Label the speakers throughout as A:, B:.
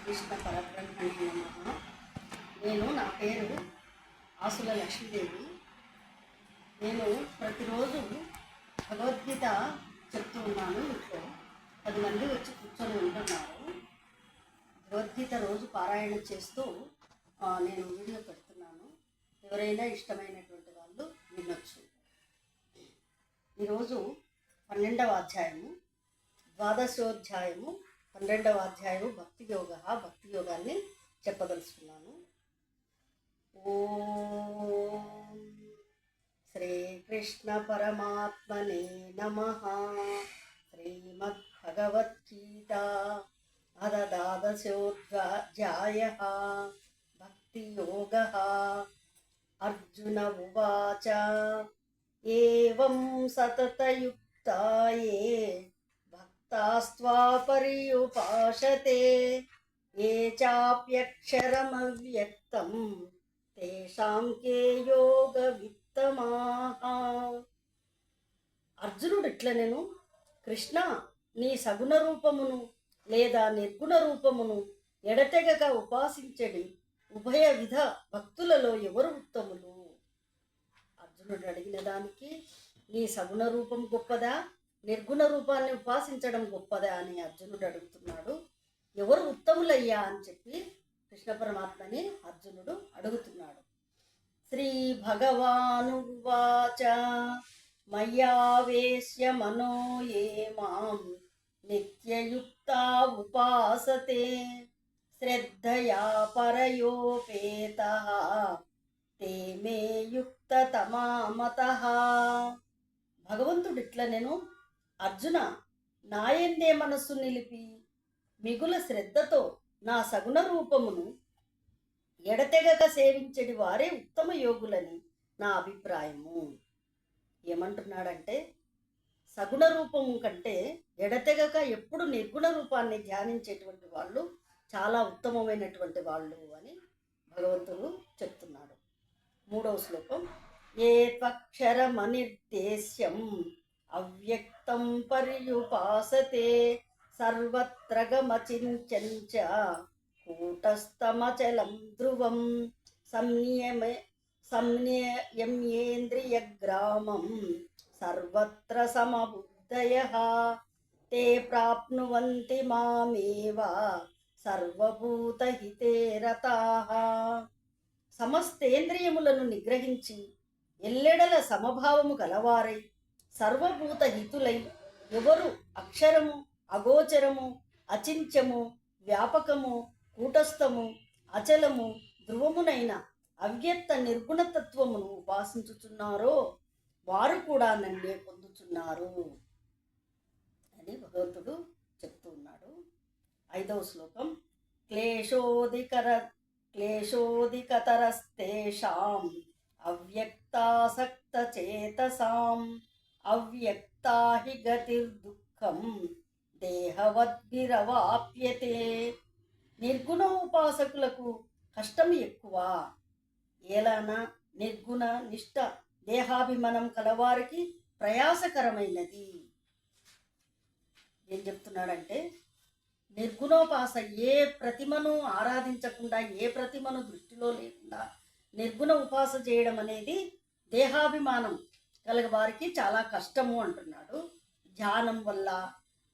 A: శ్రీకృష్ణ పరబ్రహ్మణే నమః. నా పేరు ఆసుల లక్ష్మీదేవి. నేను ప్రతిరోజు భగవద్గీత చెప్తూ ఉన్నాను. ఇంట్లో 10 మంది వచ్చి కూర్చొని ఉంటున్నారు. భగవద్గీత రోజు పారాయణ చేస్తూ నేను వీడియో పెడుతున్నాను. ఎవరైనా ఇష్టమైనటువంటి వాళ్ళు వినొచ్చు. ఈరోజు 12వ అధ్యాయము, ద్వాదశోధ్యాయము 12వ అధ్యాయము భక్తి యోగాన్ని చెప్పదలుచుకున్నాను. ఓం శ్రీకృష్ణ పరమాత్మనే నమః. శ్రీమద్భగవద్గీత ద్వాదశోధ్యాయః భక్తి యోగః. అర్జున ఉవాచ ఏవం సతతయుక్తాయే భక్తాస్త్వాపర్యుపాసతే ఏ చాప్యక్షరమవ్యక్తం తేషాం కే యోగ విత్తమాః. అర్జునుడు ఇట్లనెను, కృష్ణ, నీ సగుణ రూపమును లేదా నిర్గుణ రూపమును ఎడతెగక ఉపాసించడి ఉభయ విధ భక్తులలో ఎవరు ఉత్తములు? అర్జునుడు అడిగిన దానికి, నీ సగుణ రూపం గొప్పదా, నిర్గుణ రూపాన్ని ఉపాసించడం గొప్పదా అని అర్జునుడు అడుగుతున్నాడు. ఎవరు ఉత్తములయ్యా అని చెప్పి కృష్ణ పరమాత్మని అర్జునుడు అడుగుతున్నాడు. శ్రీ భగవానువాచ మయ్యావేశ్య మనో ఏ మాం నిత్యయుక్తా ఉపాసతే శ్రద్ధయా పరయోపేతః తే మే యుక్తతమా మతః. భగవంతుడు ఇట్లనెను, అర్జున, నాయందే మనస్సు నిలిపి మిగుల శ్రద్ధతో నా సగుణ రూపమును ఎడతెగక సేవించడి వారే ఉత్తమ యోగులని నా అభిప్రాయము. ఏమంటున్నాడంటే, సగుణ రూపము కంటే ఎడతెగక ఎప్పుడు నిర్గుణ రూపాన్ని ధ్యానించేటువంటి వాళ్ళు చాలా ఉత్తమమైనటువంటి వాళ్ళు అని భగవంతుడు చెప్తున్నాడు. 3వ శ్లోకం. ఏ త్వక్షరమనిర్దేశ్యం అవ్యక్తం పర్యుపాసతే సర్వత్ర గమచించంచ కూటస్థమచలం ధ్రువం సంయమ్యేంద్రియగ్రామం సర్వత్ర సమబుద్ధయః తే ప్రాప్నువంతి మామేవ సర్వభూతహితే రతాః. సమస్తేంద్రియములను నిగ్రహించి ఎల్లెడల సమభావము గలవారై సర్వభూత హితులై ఎవరు అక్షరము, అగోచరము, అచింత్యము, వ్యాపకము, కూటస్థము, అచలము, ధ్రువమునైన అవ్యక్త నిర్గుణతత్వమును ఉపాసించుచున్నారో వారు కూడా నన్నే పొందుచున్నారు అని భగవంతుడు చెప్తూ ఉన్నాడు. 5వ శ్లోకం. క్లేశోదికతరస్తేషాం అవ్యక్తాసక్త చేతసాం అవ్యక్తా హి గతిర్దుఃఖం దేహవద్భిరవాప్యతే. నిర్గుణ ఉపాసకులకు కష్టం ఎక్కువ. ఏలానా నిర్గుణ నిష్ట దేహాభిమానం కలవారికి ప్రయాసకరమైనది. ఏం చెప్తున్నాడంటే, నిర్గుణోపాస ఏ ప్రతిమను ఆరాధించకుండా, ఏ ప్రతిమను దృష్టిలో లేకుండా నిర్గుణ ఉపాస చేయడం అనేది దేహాభిమానం కలగవారికి చాలా కష్టము అంటున్నాడు. ధ్యానం వల్ల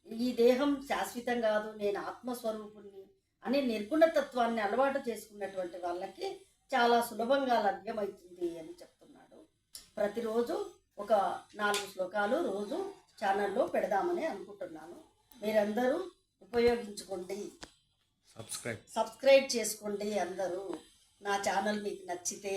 A: ఈ దేహం శాశ్వతం కాదు, నేను ఆత్మస్వరూపుణ్ణి అని నిర్గుణతత్వాన్ని అలవాటు చేసుకున్నటువంటి వాళ్ళకి చాలా సులభంగా లభ్యమవుతుంది అని చెప్తున్నాడు. ప్రతిరోజు ఒక 4 శ్లోకాలు రోజు ఛానల్లో పెడదామని అనుకుంటున్నాను. మీరందరూ ఉపయోగించుకోండి, సబ్స్క్రైబ్ చేసుకోండి. అందరూ నా ఛానల్ మీకు నచ్చితే